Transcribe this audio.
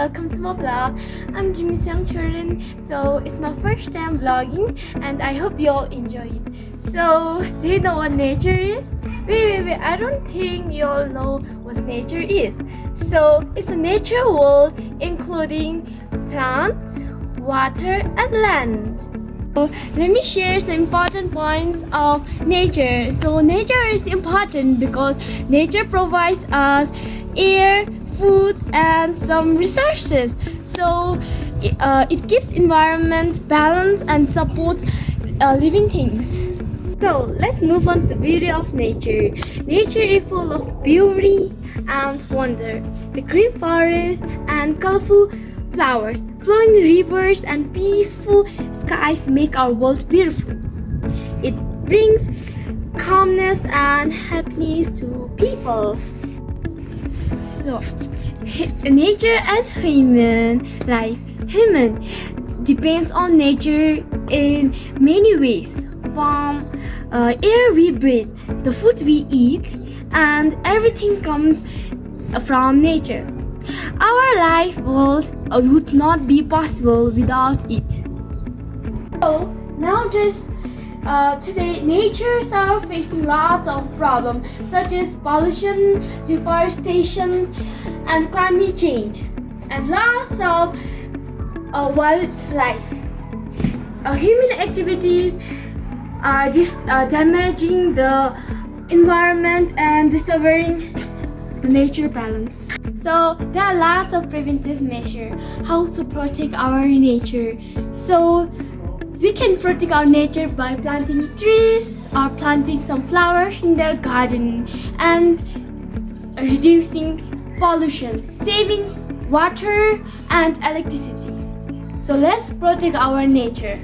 welcome to my vlog. I'm Jimmy Seong Churin. So it's my first time vlogging and I hope you all enjoy it. So do you know what nature is? Wait, I don't think you all know what nature is. So it's a natural world including plants, water and land. So let me share some important points of nature. So nature is important because nature provides us air, food and some resources. So it keeps environment balance and supports living things. So let's move on to beauty of nature. Nature is full of beauty and wonder. The green forest and colorful flowers, flowing rivers and peaceful skies make our world beautiful. It brings calmness and happiness to people. So, nature and human life. Human depends on nature in many ways. From air we breathe, the food we eat, and everything comes from nature. Our life world would not be possible without it. So nowadays, today natures are facing lots of problems such as pollution, deforestation, and climate change, and lots of wildlife. Human activities are damaging the environment and disturbing the nature balance. So there are lots of preventive measures how to protect our nature. So we can protect our nature by planting trees or planting some flowers in their garden and reducing pollution, saving water and electricity. So let's protect our nature.